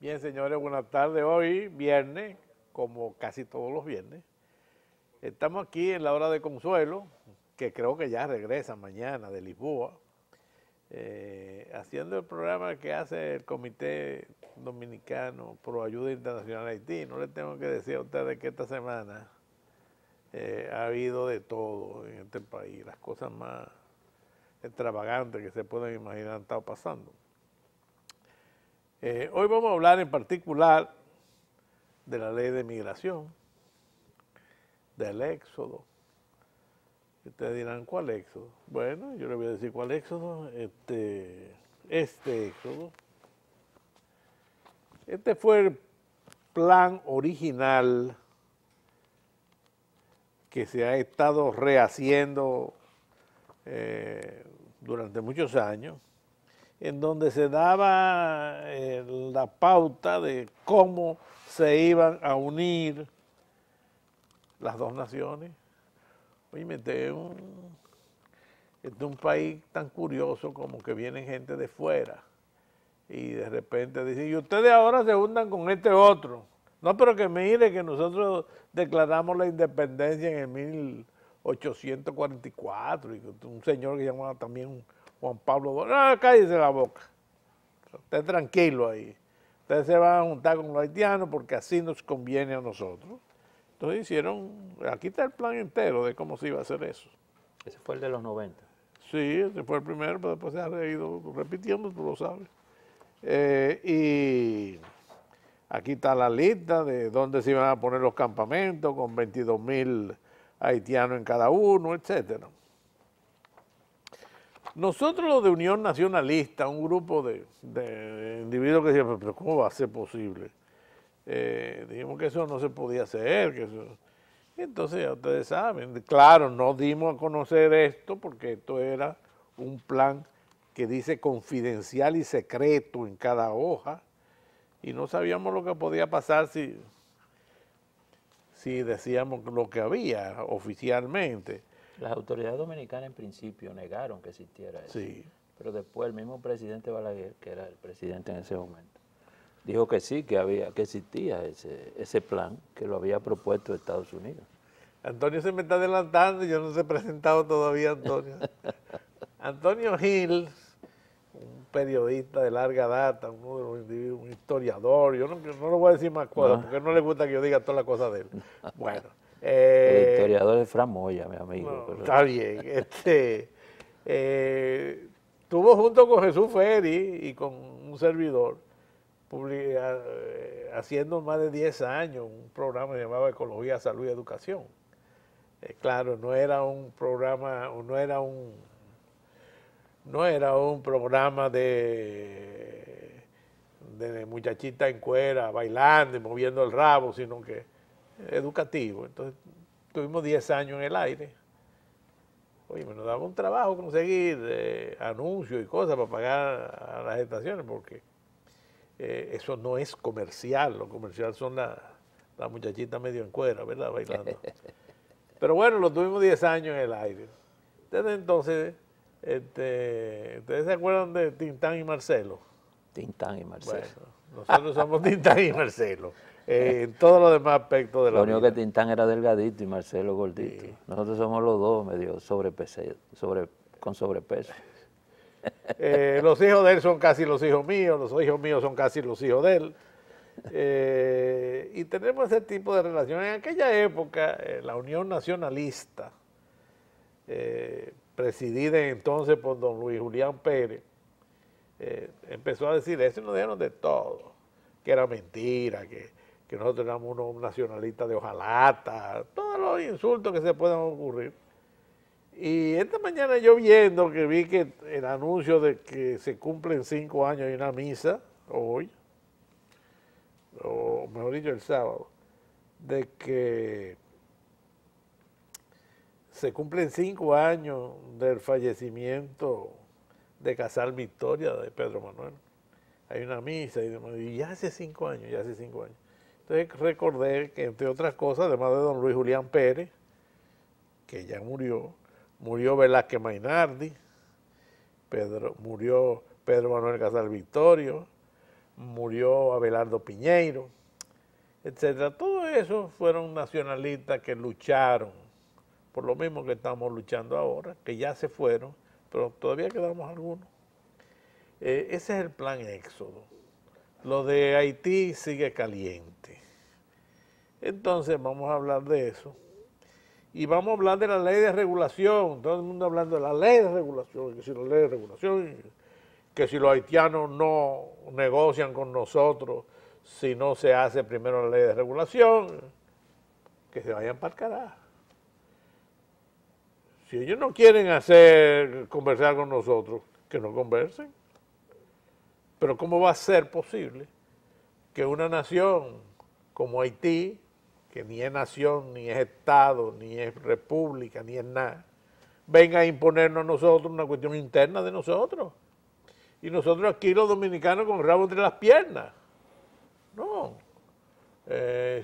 Bien, señores, buenas tardes. Hoy, viernes, como casi todos los viernes, estamos aquí en la hora de consuelo, que creo que ya regresa mañana de Lisboa, haciendo el programa que hace el Comité Dominicano Pro Ayuda Internacional a Haití. No les tengo que decir a ustedes que esta semana ha habido de todo en este país. Las cosas más extravagantes que se pueden imaginar han estado pasando. Hoy vamos a hablar en particular de la ley de migración, del éxodo. Ustedes dirán, ¿cuál éxodo? Bueno, yo les voy a decir cuál éxodo. Este éxodo. Este fue el plan original que se ha estado rehaciendo durante muchos años, en donde se daba la pauta de cómo se iban a unir las dos naciones. Oye, este es un país tan curioso como que vienen gente de fuera y de repente dicen, y ustedes ahora se juntan con este otro. No, pero que mire que nosotros declaramos la independencia en el 1844 y un señor que se llamaba también Juan Pablo II, no, cállese la boca, esté tranquilo ahí, ustedes se van a juntar con los haitianos porque así nos conviene a nosotros. Entonces hicieron, aquí está el plan entero de cómo se iba a hacer eso. Ese fue el de los 90. Sí, ese fue el primero, pero después se ha ido repitiendo, tú lo sabes. Y aquí está la lista de dónde se iban a poner los campamentos con 22,000 haitianos en cada uno, etcétera. Nosotros los de Unión Nacionalista, un grupo de individuos que decían, pero ¿cómo va a ser posible? Dijimos que eso no se podía hacer, que eso... Entonces ya ustedes saben, claro, no dimos a conocer esto porque esto era un plan que dice confidencial y secreto en cada hoja y no sabíamos lo que podía pasar si decíamos lo que había oficialmente. Las autoridades dominicanas en principio negaron que existiera eso, Sí. Pero después el mismo presidente Balaguer, que era el presidente en ese momento, dijo que sí, que existía ese plan, que lo había propuesto Estados Unidos. Antonio se me está adelantando y yo no se he presentado todavía, Antonio. Antonio Gil, un periodista de larga data, uno de los individuos, un historiador, yo no le voy a decir más cosas porque no le gusta que yo diga todas las cosas de él. Bueno. El historiador es Fran Moya, mi amigo. No, pero... Está bien. Estuvo junto con Jesús Ferri y con un servidor haciendo más de 10 años un programa que se llamaba Ecología, Salud y Educación. Claro, no era un programa, no era un programa de muchachita en cuera bailando y moviendo el rabo, sino que educativo. Entonces tuvimos 10 años en el aire. Oye, me nos daba un trabajo conseguir anuncios y cosas para pagar a las estaciones, porque eso no es comercial. Lo comercial son las muchachitas medio en cuera, ¿verdad? Bailando. Pero bueno, lo tuvimos 10 años en el aire. Desde entonces, ¿ustedes se acuerdan de Tintán y Marcelo? Tintán y Marcelo. Bueno, nosotros somos Tintán y Marcelo. En todos los demás aspectos de la vida. Lo único que Tintán era delgadito y Marcelo gordito. Sí. Nosotros somos los dos medio con sobrepeso. Los hijos de él son casi los hijos míos míos son casi los hijos de él. Y tenemos ese tipo de relación. En aquella época, la Unión Nacionalista, presidida entonces por don Luis Julián Pérez, empezó a decir eso y nos dijeron de todo, que era mentira, que nosotros éramos unos nacionalistas de hojalata, todos los insultos que se puedan ocurrir. Y esta mañana yo viendo que vi que el anuncio de que se cumplen 5 años hay una misa hoy, o mejor dicho el sábado, de que se cumplen 5 años del fallecimiento de Casal Victoria de Pedro Manuel. Hay una misa y ya hace 5 años, Entonces recordé que, entre otras cosas, además de don Luis Julián Pérez, que ya murió murió Velázquez Mainardi, murió Pedro Manuel Casal Victorio, murió Abelardo Piñeiro, etcétera. Todo eso fueron nacionalistas que lucharon por lo mismo que estamos luchando ahora, que ya se fueron, pero todavía quedamos algunos. Ese es el plan Éxodo. Lo de Haití sigue caliente. Entonces vamos a hablar de eso. Y vamos a hablar de la ley de regulación. Todo el mundo hablando de la ley de regulación, que si la ley de regulación, que si los haitianos no negocian con nosotros, si no se hace primero la ley de regulación, que se vayan para el carajo. Si ellos no quieren conversar con nosotros, que no conversen. Pero ¿cómo va a ser posible que una nación como Haití, que ni es nación, ni es Estado, ni es república, ni es nada, venga a imponernos a nosotros una cuestión interna de nosotros? Y nosotros aquí los dominicanos con el rabo entre las piernas. No.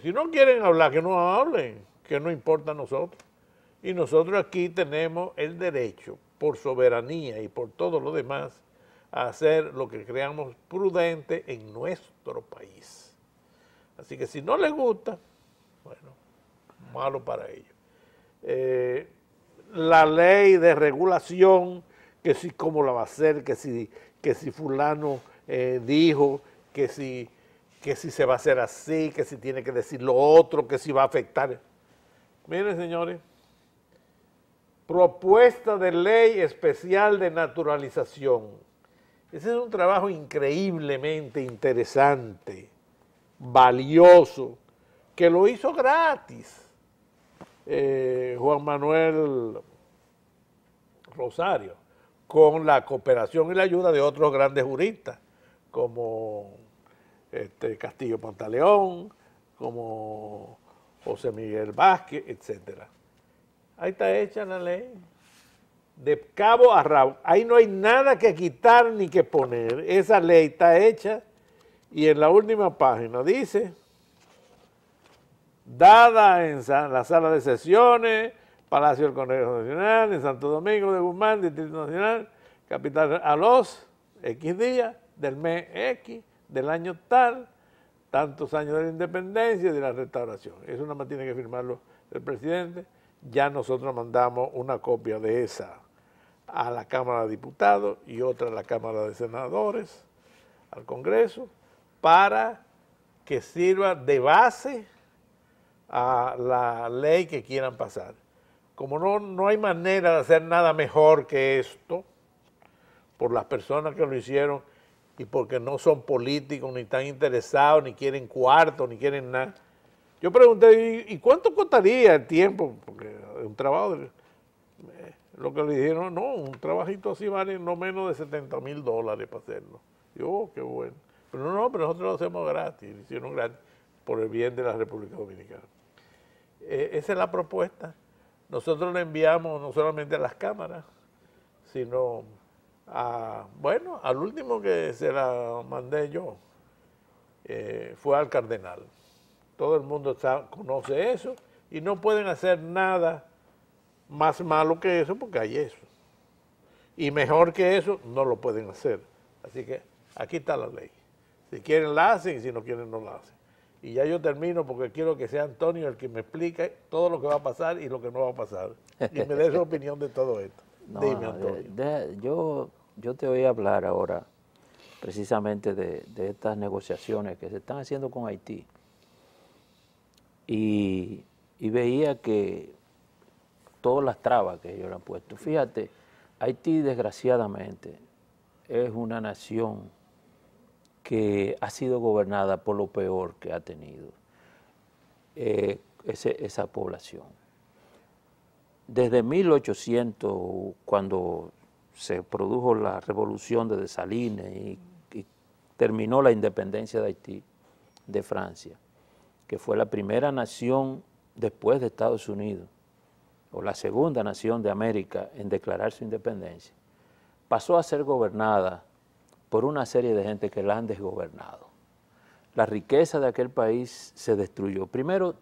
Si no quieren hablar, que no hablen, que no importa a nosotros. Y nosotros aquí tenemos el derecho, por soberanía y por todo lo demás, a hacer lo que creamos prudente en nuestro país. Así que si no les gusta, bueno, malo para ellos. La ley de regulación, que si cómo la va a hacer, que si fulano dijo, que si se va a hacer así, que si tiene que decir lo otro, que si va a afectar. Miren, señores, propuesta de ley especial de naturalización. Ese es un trabajo increíblemente interesante, valioso, que lo hizo gratis Juan Manuel Rosario, con la cooperación y la ayuda de otros grandes juristas, como Castillo Pantaleón, como José Miguel Vázquez, etcétera. Ahí está hecha la ley, de cabo a rabo. Ahí no hay nada que quitar ni que poner. Esa ley está hecha y en la última página dice, dada en la sala de sesiones, Palacio del Congreso Nacional, en Santo Domingo de Guzmán, Distrito Nacional, capital, a los X días del mes X, del año tal, tantos años de la independencia y de la restauración. Eso nada más tiene que firmarlo el presidente. Ya nosotros mandamos una copia de esa a la Cámara de Diputados y otra a la Cámara de Senadores, al Congreso, para que sirva de base a la ley que quieran pasar. Como no hay manera de hacer nada mejor que esto, por las personas que lo hicieron y porque no son políticos, ni están interesados, ni quieren cuarto, ni quieren nada. Yo pregunté, ¿y cuánto costaría el tiempo? Porque un trabajo, lo que le dijeron, no, un trabajito así vale no menos de $70,000 para hacerlo. Yo, oh, qué bueno. Pero pero nosotros lo hacemos gratis, lo hicieron gratis por el bien de la República Dominicana. Esa es la propuesta. Nosotros le enviamos no solamente a las cámaras, sino al último que se la mandé yo, fue al cardenal. Todo el mundo conoce eso y no pueden hacer nada más malo que eso porque hay eso. Y mejor que eso no lo pueden hacer. Así que aquí está la ley. Si quieren la hacen y si no quieren no la hacen. Y ya yo termino porque quiero que sea Antonio el que me explique todo lo que va a pasar y lo que no va a pasar. Y me dé su opinión de todo esto. No, dime, Antonio. Yo te voy a hablar ahora precisamente de estas negociaciones que se están haciendo con Haití. Y veía que todas las trabas que ellos le han puesto. Fíjate, Haití desgraciadamente es una nación que ha sido gobernada por lo peor que ha tenido esa población. Desde 1800, cuando se produjo la revolución de Dessalines y terminó la independencia de Haití, de Francia, que fue la primera nación después de Estados Unidos, o la segunda nación de América en declarar su independencia, pasó a ser gobernada por una serie de gente que la han desgobernado. La riqueza de aquel país se destruyó. Primero,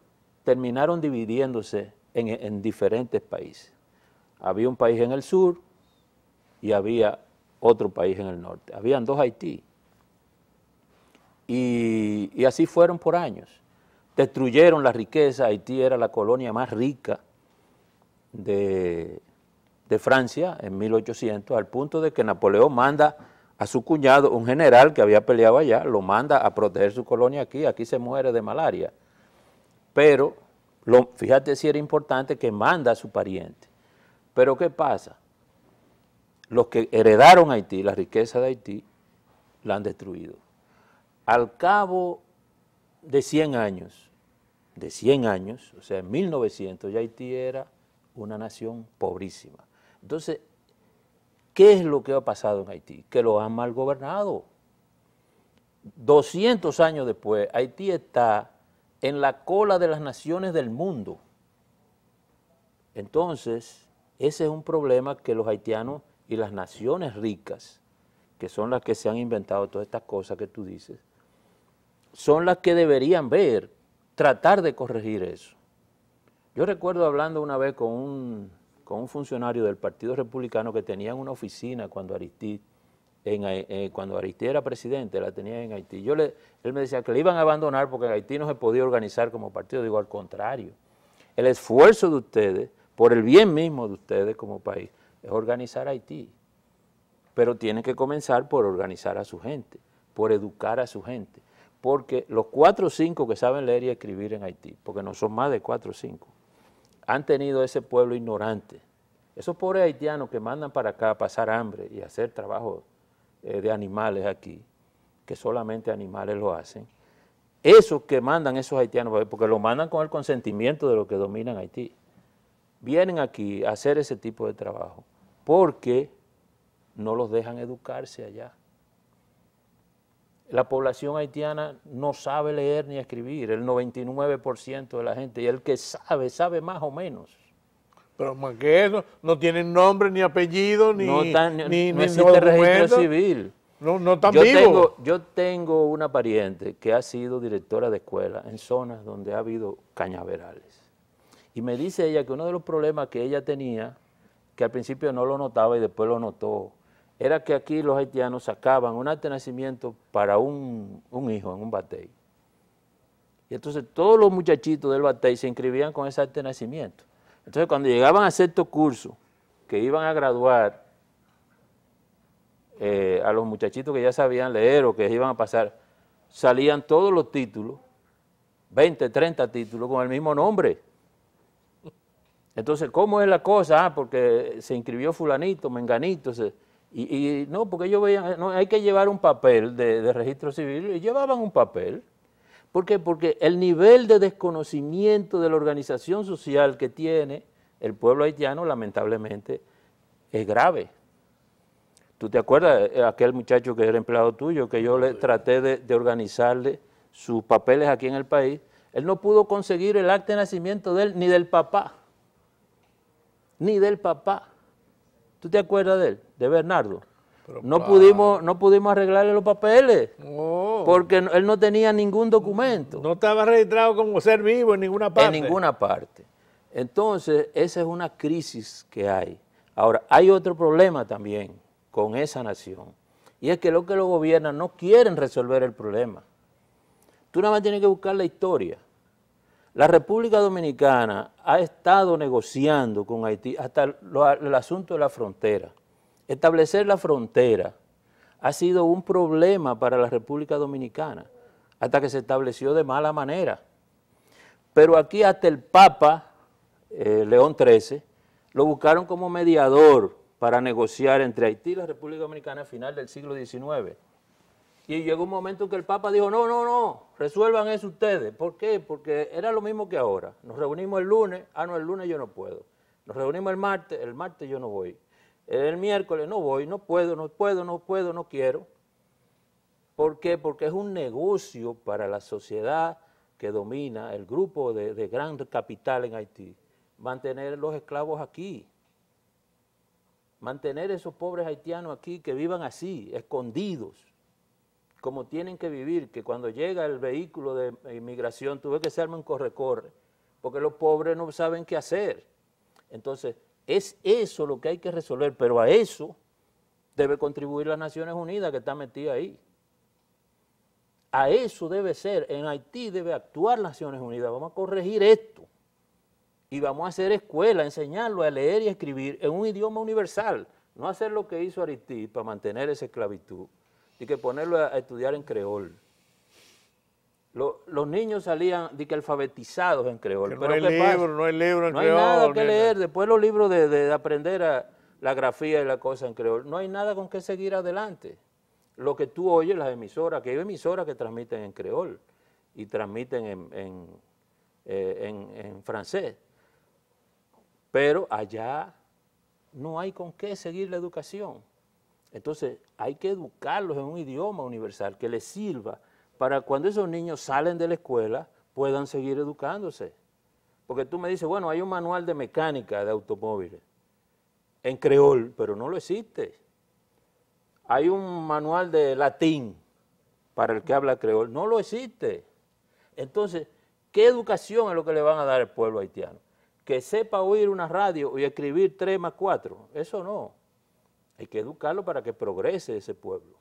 terminaron dividiéndose en diferentes países. Había un país en el sur y había otro país en el norte. Habían dos Haití. Y así fueron por años. Destruyeron la riqueza. Haití era la colonia más rica de Francia en 1800, al punto de que Napoleón manda a su cuñado, un general que había peleado allá, lo manda a proteger su colonia aquí se muere de malaria. Pero, fíjate si era importante que manda a su pariente. Pero ¿qué pasa? Los que heredaron Haití, la riqueza de Haití, la han destruido. Al cabo de 100 años, o sea, en 1900, ya Haití era una nación pobrísima. Entonces, ¿qué es lo que ha pasado en Haití? Que lo han mal gobernado. 200 años después, Haití está en la cola de las naciones del mundo. Entonces, ese es un problema que los haitianos y las naciones ricas, que son las que se han inventado todas estas cosas que tú dices, son las que deberían ver, tratar de corregir eso. Yo recuerdo hablando una vez con un funcionario del Partido Republicano que tenía una oficina cuando Aristide era presidente, la tenía en Haití. Él me decía que le iban a abandonar porque en Haití no se podía organizar como partido. Digo, al contrario, el esfuerzo de ustedes, por el bien mismo de ustedes como país, es organizar Haití. Pero tienen que comenzar por organizar a su gente, por educar a su gente. Porque los 4 o 5 que saben leer y escribir en Haití, porque no son más de 4 o 5, han tenido ese pueblo ignorante. Esos pobres haitianos que mandan para acá a pasar hambre y hacer trabajo de animales aquí, que solamente animales lo hacen, esos que mandan esos haitianos, porque lo mandan con el consentimiento de los que dominan Haití, vienen aquí a hacer ese tipo de trabajo porque no los dejan educarse allá. La población haitiana no sabe leer ni escribir, el 99% de la gente, y el que sabe, sabe más o menos. Pero más que eso, no tienen nombre, ni apellido, No ni existe registro civil. No están vivos. Yo tengo una pariente que ha sido directora de escuela en zonas donde ha habido cañaverales. Y me dice ella que uno de los problemas que ella tenía, que al principio no lo notaba y después lo notó, era que aquí los haitianos sacaban un acta de nacimiento para un hijo en un batey. Y entonces todos los muchachitos del batey se inscribían con ese acta de nacimiento. Entonces cuando llegaban a cierto curso, que iban a graduar a los muchachitos que ya sabían leer o que iban a pasar, salían todos los títulos, 20, 30 títulos con el mismo nombre. Entonces, ¿cómo es la cosa? Porque se inscribió fulanito, menganito, y no, porque ellos veían, no, hay que llevar un papel de registro civil, y llevaban un papel. ¿Por qué? Porque el nivel de desconocimiento de la organización social que tiene el pueblo haitiano, lamentablemente, es grave. ¿Tú te acuerdas de aquel muchacho que era empleado tuyo, que yo le traté de organizarle sus papeles aquí en el país? Él no pudo conseguir el acta de nacimiento de él, ni del papá. Ni del papá. ¿Tú te acuerdas de él? De Bernardo. Pero no pudimos arreglarle los papeles, porque él no tenía ningún documento. No estaba registrado como ser vivo en ninguna parte. En ninguna parte. Entonces, esa es una crisis que hay. Ahora, hay otro problema también con esa nación, y es que los gobiernan no quieren resolver el problema. Tú nada más tienes que buscar la historia. La República Dominicana ha estado negociando con Haití hasta el asunto de la frontera. Establecer la frontera ha sido un problema para la República Dominicana, hasta que se estableció de mala manera. Pero aquí hasta el Papa, León XIII, lo buscaron como mediador para negociar entre Haití y la República Dominicana a final del siglo XIX. Y llegó un momento que el Papa dijo, no, resuelvan eso ustedes. ¿Por qué? Porque era lo mismo que ahora. Nos reunimos el lunes, no, el lunes yo no puedo. Nos reunimos el martes yo no voy. El miércoles no voy, no puedo, no quiero. ¿Por qué? Porque es un negocio para la sociedad que domina el grupo de gran capital en Haití, mantener los esclavos aquí, mantener esos pobres haitianos aquí que vivan así, escondidos, como tienen que vivir, que cuando llega el vehículo de inmigración, tú ves que se arma un corre-corre, porque los pobres no saben qué hacer. Entonces, Es eso lo que hay que resolver, pero a eso debe contribuir las Naciones Unidas, que está metida ahí. A eso debe ser. En Haití debe actuar las Naciones Unidas. Vamos a corregir esto. Y vamos a hacer escuela, enseñarlo a leer y escribir en un idioma universal. No hacer lo que hizo Aristide para mantener esa esclavitud. Y que ponerlo a estudiar en creol. Los niños salían de que alfabetizados en creol. Que pero no hay libro, no hay libro en no creol. hay nada que leer. Después los libros de aprender la grafía y la cosa en creol. No hay nada con que seguir adelante. Lo que tú oyes, las emisoras, que hay emisoras que transmiten en creol y transmiten en francés. Pero allá no hay con qué seguir la educación. Entonces hay que educarlos en un idioma universal que les sirva para cuando esos niños salen de la escuela puedan seguir educándose. Porque tú me dices, bueno, hay un manual de mecánica de automóviles en creol, pero no lo existe. Hay un manual de latín para el que habla creol, no lo existe. Entonces, ¿qué educación es lo que le van a dar al pueblo haitiano? Que sepa oír una radio y escribir 3 más 4, eso no. Hay que educarlo para que progrese ese pueblo.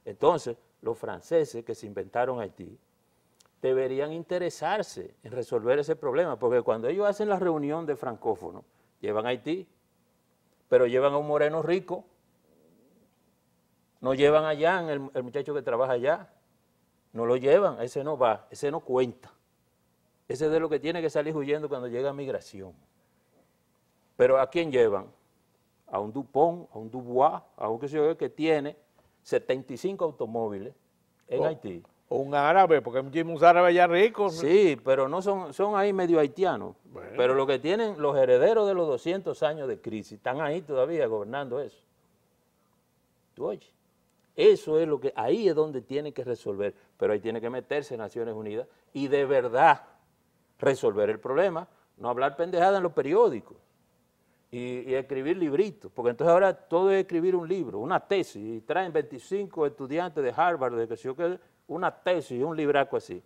Entonces, los franceses que se inventaron Haití deberían interesarse en resolver ese problema, porque cuando ellos hacen la reunión de francófonos, llevan a Haití, pero llevan a un moreno rico, no llevan allá el muchacho que trabaja allá, no lo llevan, ese no va, ese no cuenta. Ese es de lo que tiene que salir huyendo cuando llega a migración. Pero ¿a quién llevan? A un Dupont, a un Dubois, a un que tiene 75 automóviles en Haití. O un árabe, porque hay muchos árabes allá ricos. Sí, pero no son ahí medio haitianos. Bueno. Pero lo que tienen los herederos de los 200 años de crisis, están ahí todavía gobernando eso. ¿Tú oyes? Eso es lo que, ahí es donde tiene que resolver, pero ahí tiene que meterse Naciones Unidas y de verdad resolver el problema, no hablar pendejada en los periódicos y escribir libritos, porque entonces ahora todo es escribir un libro, una tesis, y traen 25 estudiantes de Harvard, de que sé yo qué, una tesis, un libraco así.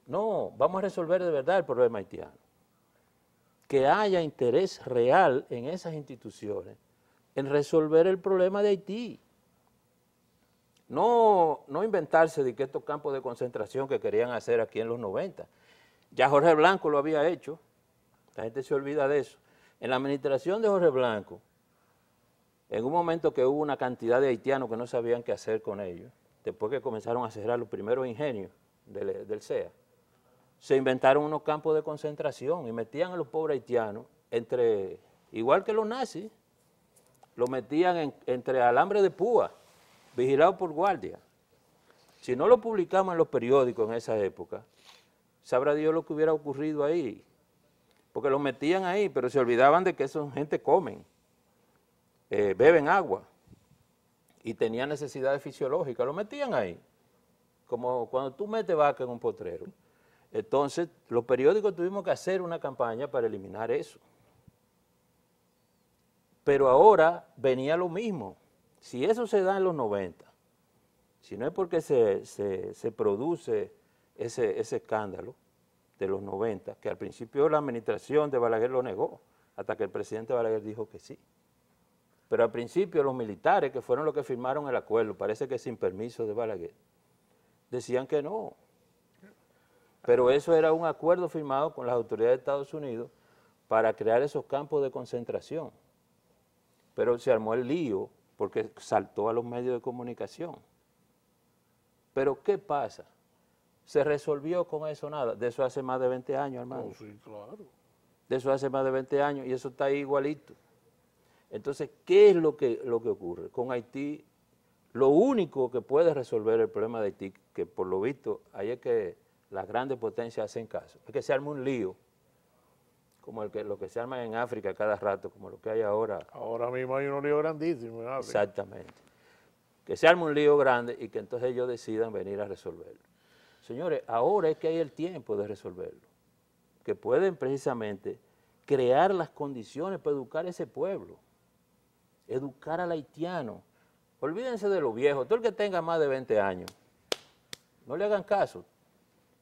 No, vamos a resolver de verdad el problema haitiano. Que haya interés real en esas instituciones en resolver el problema de Haití. No inventarse de que estos campos de concentración que querían hacer aquí en los 90. Ya Jorge Blanco lo había hecho, la gente se olvida de eso. En la administración de Jorge Blanco, en un momento que hubo una cantidad de haitianos que no sabían qué hacer con ellos, después que comenzaron a cerrar los primeros ingenios del CEA, se inventaron unos campos de concentración y metían a los pobres haitianos igual que los nazis, los metían entre alambre de púa, vigilados por guardia. Si no lo publicamos en los periódicos en esa época, sabrá Dios lo que hubiera ocurrido ahí, porque los metían ahí, pero se olvidaban de que esa gente comen, beben agua y tenían necesidades fisiológicas, lo metían ahí, como cuando tú metes vaca en un potrero. Entonces, los periódicos tuvimos que hacer una campaña para eliminar eso. Pero ahora venía lo mismo. Si eso se da en los 90, si no es porque se produce ese escándalo de los 90, que al principio la administración de Balaguer lo negó, hasta que el presidente Balaguer dijo que sí. Pero al principio los militares, que fueron los que firmaron el acuerdo, parece que sin permiso de Balaguer, decían que no. Pero eso era un acuerdo firmado con las autoridades de Estados Unidos para crear esos campos de concentración. Pero se armó el lío porque saltó a los medios de comunicación. Pero ¿qué pasa? ¿Se resolvió con eso nada? De eso hace más de 20 años, hermano. Oh, sí, claro. De eso hace más de 20 años y eso está ahí igualito. Entonces, ¿qué es lo que ocurre? Con Haití, lo único que puede resolver el problema de Haití, que por lo visto ahí es que las grandes potencias hacen caso, es que se arme un lío, como lo que se arma en África cada rato, como lo que hay ahora. Ahora mismo hay un lío grandísimo en África. Exactamente. Que se arme un lío grande y que entonces ellos decidan venir a resolverlo. Señores, ahora es que hay el tiempo de resolverlo, que pueden precisamente crear las condiciones para educar a ese pueblo, educar al haitiano. Olvídense de los viejos, todo el que tenga más de 20 años, no le hagan caso,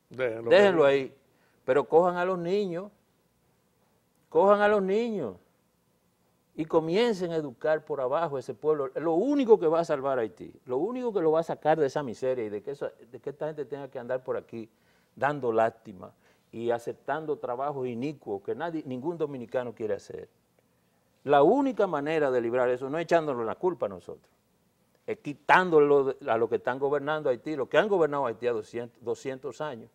déjenlo ahí, pero cojan a los niños, y comiencen a educar por abajo ese pueblo. Lo único que va a salvar a Haití, lo único que lo va a sacar de esa miseria y de que esta gente tenga que andar por aquí dando lástima y aceptando trabajos inicuos que ningún dominicano quiere hacer. La única manera de librar eso no es echándonos la culpa a nosotros, es quitándolo a los que están gobernando Haití, los que han gobernado Haití a 200 años.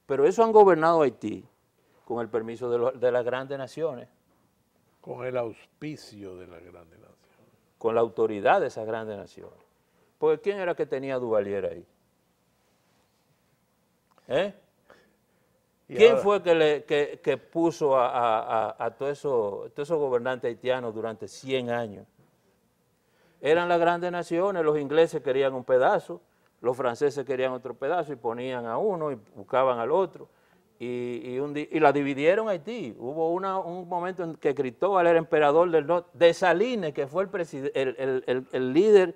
Pero eso han gobernado Haití con el permiso de las grandes naciones. Con el auspicio de las grandes naciones. Con la autoridad de esas grandes naciones. Porque ¿quién era que tenía a Duvalier ahí? ¿Quién fue que puso a todos esos gobernantes haitianos durante 100 años? Eran las grandes naciones, los ingleses querían un pedazo, los franceses querían otro pedazo y ponían a uno y buscaban al otro. Y la dividieron Haití. Hubo un momento en que Cristóbal era emperador del norte, Dessalines, que fue el líder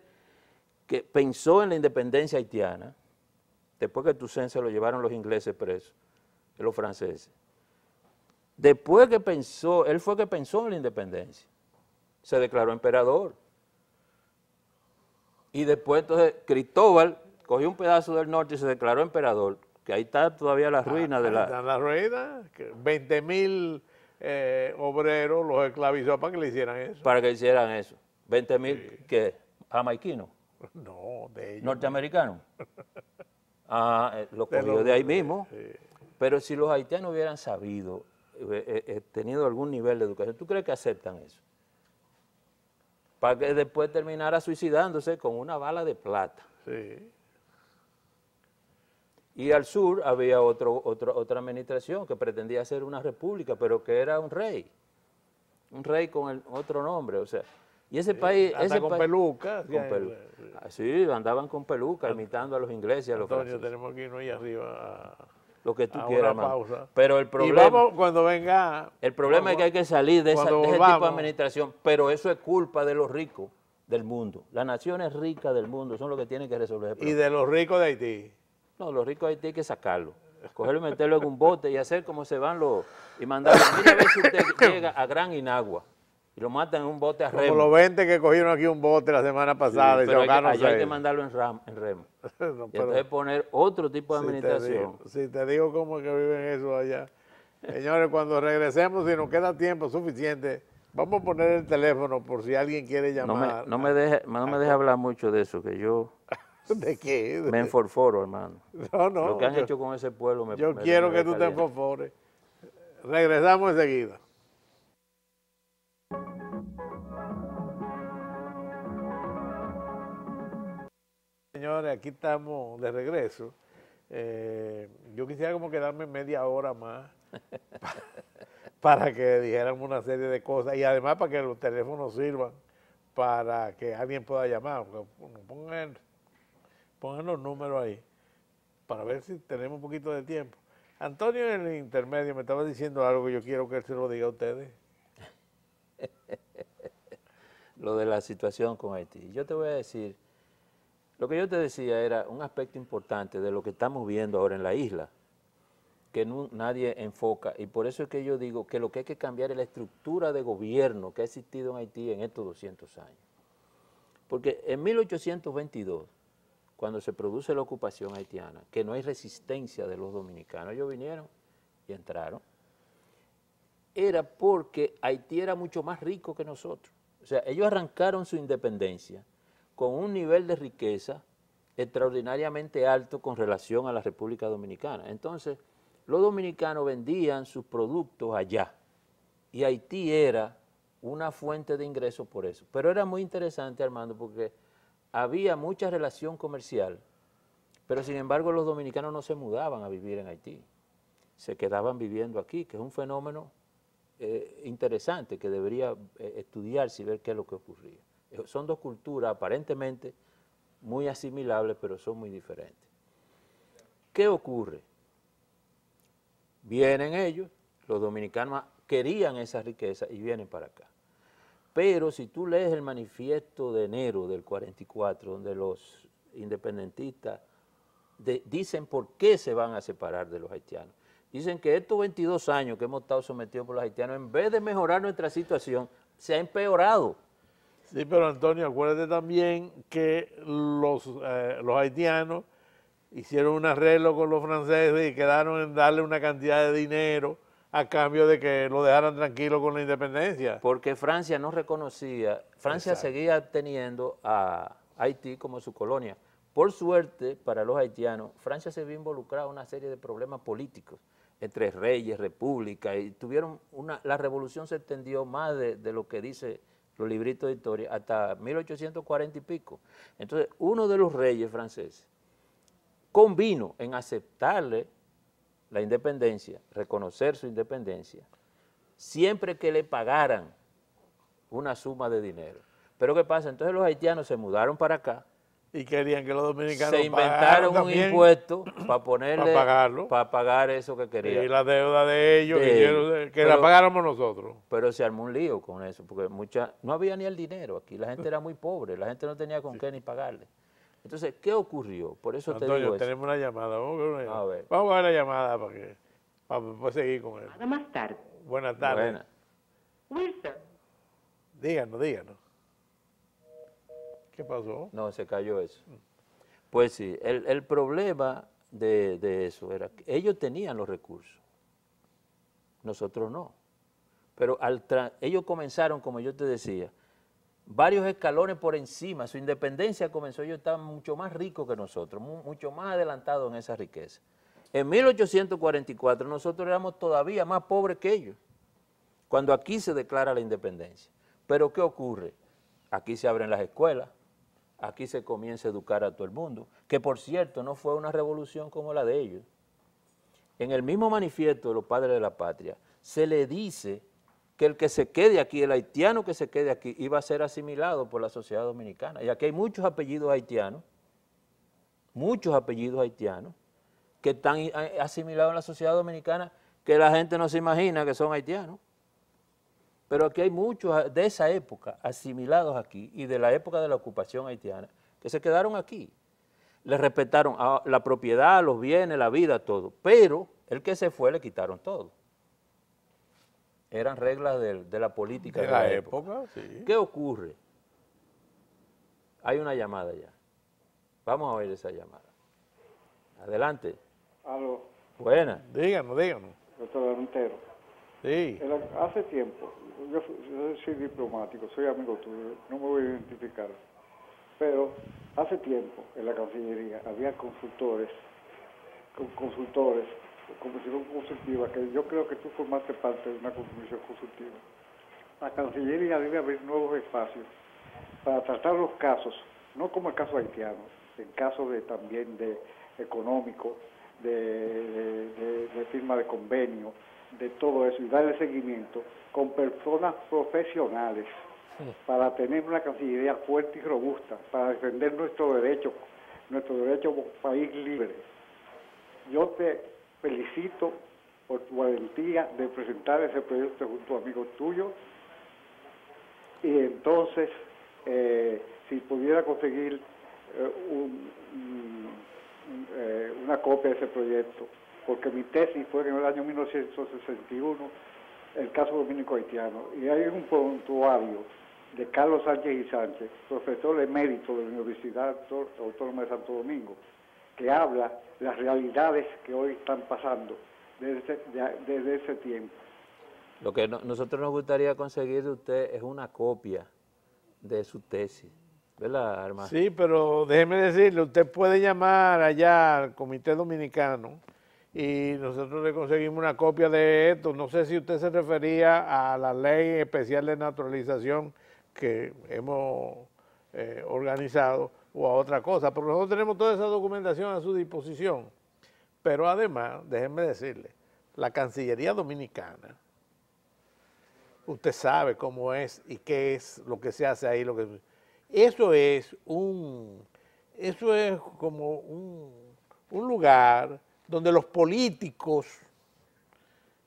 que pensó en la independencia haitiana, después que Toussaint se lo llevaron los ingleses presos, los franceses. Después que pensó, él fue que pensó en la independencia, se declaró emperador. Y después entonces Cristóbal cogió un pedazo del norte y se declaró emperador, que ahí está todavía la ruina de la... Están las ruinas, 20.000 obreros los esclavizó para que le hicieran eso. Para que hicieran eso. 20.000, sí. ¿Qué? ¿Jamaiquinos? No, de ellos. ¿Norteamericanos? Lo cogió de ahí mismo. Sí. Pero si los haitianos hubieran sabido, tenido algún nivel de educación, ¿tú crees que aceptan eso? Para que después terminara suicidándose con una bala de plata. Sí. Y al sur había otra administración que pretendía ser una república, pero que era un rey con otro nombre, o sea, y ese país... con peluca. Sí, andaban con peluca, imitando a los ingleses y a los franceses. Tenemos que irnos ahí arriba lo que tú quieras, pausa. Pero el problema... Y vamos cuando venga... El problema es que hay que salir de ese tipo de administración, pero eso es culpa de los ricos del mundo. Las naciones ricas del mundo son los que tienen que resolver el problema. ¿Y de los ricos de Haití? No, los ricos de Haití hay que sacarlo, cogerlo y meterlo en un bote y hacer como se van y mandarlo. Mira a ver si usted llega a Gran Inagua y lo matan en un bote a remo. Como los 20 que cogieron aquí un bote la semana pasada. Sí, pero allá hay que mandarlo en remo. No, y entonces poner otro tipo de administración. Si te digo cómo es que viven eso allá. Señores, cuando regresemos, si nos queda tiempo suficiente, vamos a poner el teléfono por si alguien quiere llamar. No me deje hablar mucho de eso, que yo... ¿De qué? Me enforforo, hermano. No. Lo que han hecho con ese pueblo me... Yo quiero que tú te enforfores. Regresamos enseguida. Señores, aquí estamos de regreso. Yo quisiera como quedarme media hora más para que dijéramos una serie de cosas y además para que los teléfonos sirvan para que alguien pueda llamar. Pongan los números ahí para ver si tenemos un poquito de tiempo. Antonio en el intermedio me estaba diciendo algo que yo quiero que él se lo diga a ustedes. Lo de la situación con Haití. Yo te voy a decir, lo que yo te decía era un aspecto importante de lo que estamos viendo ahora en la isla, que nadie enfoca, y por eso es que yo digo que lo que hay que cambiar es la estructura de gobierno que ha existido en Haití en estos 200 años. Porque en 1822, cuando se produce la ocupación haitiana, que no hay resistencia de los dominicanos, ellos vinieron y entraron, era porque Haití era mucho más rico que nosotros. O sea, ellos arrancaron su independencia con un nivel de riqueza extraordinariamente alto con relación a la República Dominicana. Entonces, los dominicanos vendían sus productos allá y Haití era una fuente de ingresos por eso. Pero era muy interesante, Armando, porque había mucha relación comercial, pero sin embargo los dominicanos no se mudaban a vivir en Haití, se quedaban viviendo aquí, que es un fenómeno interesante que debería estudiarse y ver qué es lo que ocurría. Son dos culturas aparentemente muy asimilables, pero son muy diferentes. ¿Qué ocurre? Vienen ellos, los dominicanos querían esa riqueza y vienen para acá. Pero si tú lees el manifiesto de enero del 44, donde los independentistas dicen por qué se van a separar de los haitianos, dicen que estos 22 años que hemos estado sometidos por los haitianos, en vez de mejorar nuestra situación, se ha empeorado. Sí, pero Antonio, acuérdate también que los haitianos hicieron un arreglo con los franceses y quedaron en darle una cantidad de dinero a cambio de que lo dejaran tranquilo con la independencia. Porque Francia no reconocía, Francia Exacto. seguía teniendo a Haití como su colonia. Por suerte, para los haitianos, Francia se vio involucrada en una serie de problemas políticos entre reyes, repúblicas, y tuvieron la revolución se extendió más de lo que dice los libritos de historia, hasta 1840 y pico. Entonces, uno de los reyes franceses convino en aceptarle la independencia, reconocer su independencia, siempre que le pagaran una suma de dinero. Pero ¿qué pasa? Entonces los haitianos se mudaron para acá, Y querían que los dominicanos se inventaron un impuesto para ponerle, para pagarlo. para pagar eso que querían. Y la deuda de ellos, que Pero- la pagáramos nosotros. Pero se armó un lío con eso, porque no había ni el dinero aquí, la gente era muy pobre, la gente no tenía con qué ni pagarle. Entonces, ¿qué ocurrió? Por eso te Antonio, digo eso. tenemos una llamada. A ver. Vamos a ver la llamada para seguir con él. Nada más tarde. Buenas tardes. Buena. Wilson. Díganos. ¿Qué pasó? No, se cayó eso. Pues sí, el problema de eso era que ellos tenían los recursos, nosotros no. Pero ellos comenzaron, como yo te decía, varios escalones por encima, su independencia comenzó, ellos estaban mucho más ricos que nosotros, mucho más adelantados en esa riqueza. En 1844 nosotros éramos todavía más pobres que ellos, cuando aquí se declara la independencia. Pero ¿qué ocurre? Aquí se abren las escuelas, aquí se comienza a educar a todo el mundo, que por cierto no fue una revolución como la de ellos. En el mismo manifiesto de los padres de la patria se le dice que el que se quede aquí, el haitiano que se quede aquí, iba a ser asimilado por la sociedad dominicana. Y aquí hay muchos apellidos haitianos que están asimilados en la sociedad dominicana, que la gente no se imagina que son haitianos. Pero aquí hay muchos de esa época asimilados aquí y de la época de la ocupación haitiana que se quedaron aquí. Le respetaron la propiedad, los bienes, la vida, todo. Pero el que se fue le quitaron todo. Eran reglas de la política De la época, sí. ¿Qué ocurre? Hay una llamada ya. Vamos a oír esa llamada. Adelante. Aló, Buena. Díganos. doctor Montero. Sí. Hace tiempo, yo soy diplomático, soy amigo tuyo, no me voy a identificar, pero hace tiempo en la Cancillería había consultores, comisión consultiva, que yo creo que tú formaste parte de una comisión consultiva. La Cancillería debe abrir nuevos espacios para tratar los casos, no como el caso haitiano, en casos también de económico, de firma de convenio, de todo eso, y darle seguimiento con personas profesionales para tener una Cancillería fuerte y robusta, para defender nuestro derecho como país libre. Yo te felicito por tu valentía de presentar ese proyecto junto a amigos tuyos, y entonces, si pudiera conseguir una copia de ese proyecto, porque mi tesis fue en el año 1961, el caso dominico haitiano, y hay un prontuario de Carlos Sánchez y Sánchez, profesor emérito de la Universidad Autónoma de Santo Domingo, que habla de las realidades que hoy están pasando desde ese tiempo. Lo que nosotros nos gustaría conseguir de usted es una copia de su tesis, ¿verdad, hermano? Sí, pero déjeme decirle, usted puede llamar allá al Comité Dominicano y nosotros le conseguimos una copia de esto. No sé si usted se refería a la Ley Especial de Naturalización que hemos organizado o a otra cosa, pero nosotros tenemos toda esa documentación a su disposición. Pero además, déjenme decirle, la Cancillería Dominicana, usted sabe cómo es y qué es lo que se hace ahí. Eso es como un lugar donde los políticos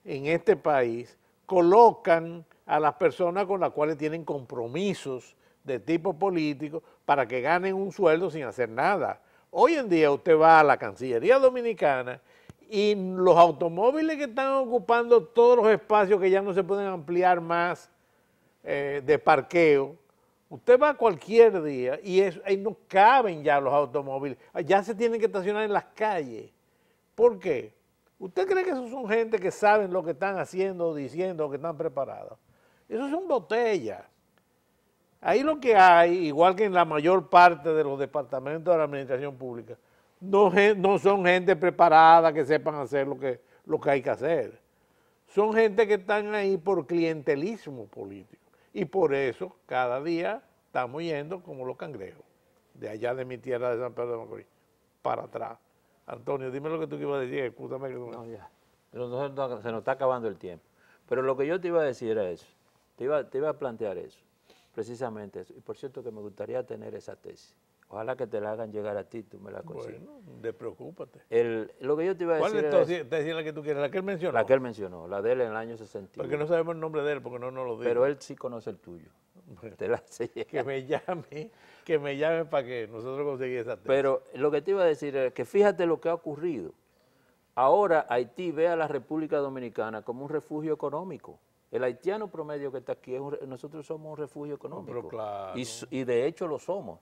en este país colocan a las personas con las cuales tienen compromisos de tipo político para que ganen un sueldo sin hacer nada. Hoy en día usted va a la Cancillería Dominicana y los automóviles que están ocupando todos los espacios que ya no se pueden ampliar más de parqueo. Usted va cualquier día y ahí no caben ya los automóviles. Ya se tienen que estacionar en las calles. ¿Por qué? ¿Usted cree que esos son gente que saben lo que están haciendo, diciendo, que están preparados? Eso son botellas. Ahí lo que hay, igual que en la mayor parte de los departamentos de la administración pública, no son gente preparada que sepan hacer lo que hay que hacer. Son gente que están ahí por clientelismo político. Y por eso cada día estamos yendo como los cangrejos, de allá de mi tierra de San Pedro de Macorís, para atrás. Antonio, dime lo que tú ibas a decir, escúchame que tú... No, ya. Se nos está acabando el tiempo. Pero lo que yo te iba a decir era eso. Te iba a plantear eso. Precisamente eso. Y por cierto que me gustaría tener esa tesis. Ojalá que te la hagan llegar a ti, tú me la consigues. Bueno, despreocúpate. Lo que yo te iba a decir ¿Cuál es te decía la que tú quieres? ¿La que él mencionó? La que él mencionó, la de él en el año 61. Porque no sabemos el nombre de él, porque no nos lo dijo. Pero él sí conoce el tuyo. Bueno, te la hace llegar. que me llame para que nosotros conseguimos esa tesis. Pero lo que te iba a decir es que fíjate lo que ha ocurrido. Ahora Haití ve a la República Dominicana como un refugio económico. El haitiano promedio que está aquí, nosotros somos un refugio económico. Pero claro. Y de hecho lo somos.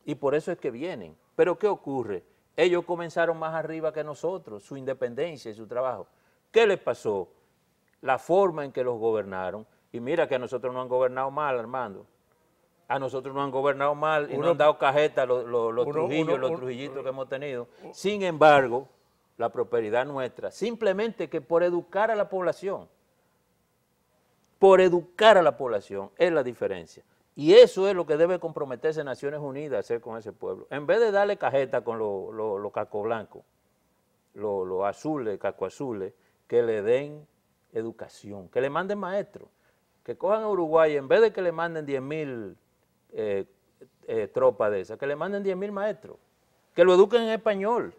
Y por eso es que vienen. Pero ¿qué ocurre? Ellos comenzaron más arriba que nosotros, su independencia y su trabajo. ¿Qué les pasó? La forma en que los gobernaron. Y mira que a nosotros no han gobernado mal, Armando. A nosotros no han gobernado mal y no han dado cajeta los trujillitos que hemos tenido. Sin embargo, la prosperidad nuestra, simplemente que por educar a la población, es la diferencia. Y eso es lo que debe comprometerse Naciones Unidas a hacer con ese pueblo. En vez de darle cajeta con los cacos blancos, los azules, cacos azules, que le den educación, que le manden maestros, que cojan a Uruguay, en vez de que le manden 10,000 tropas de esas, que le manden 10,000 maestros, que lo eduquen en español,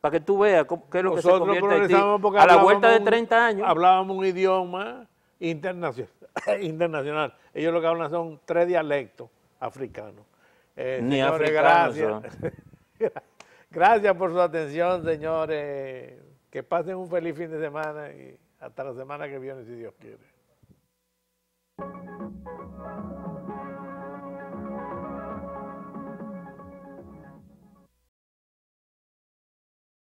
para que tú veas qué es lo que se convierte Haití a la vuelta de 30 años. Hablábamos un idioma internacional. Ellos lo que hablan son 3 dialectos africanos. Ni Señores, africanos. Gracias por su atención, señores. Que pasen un feliz fin de semana y hasta la semana que viene, si Dios quiere.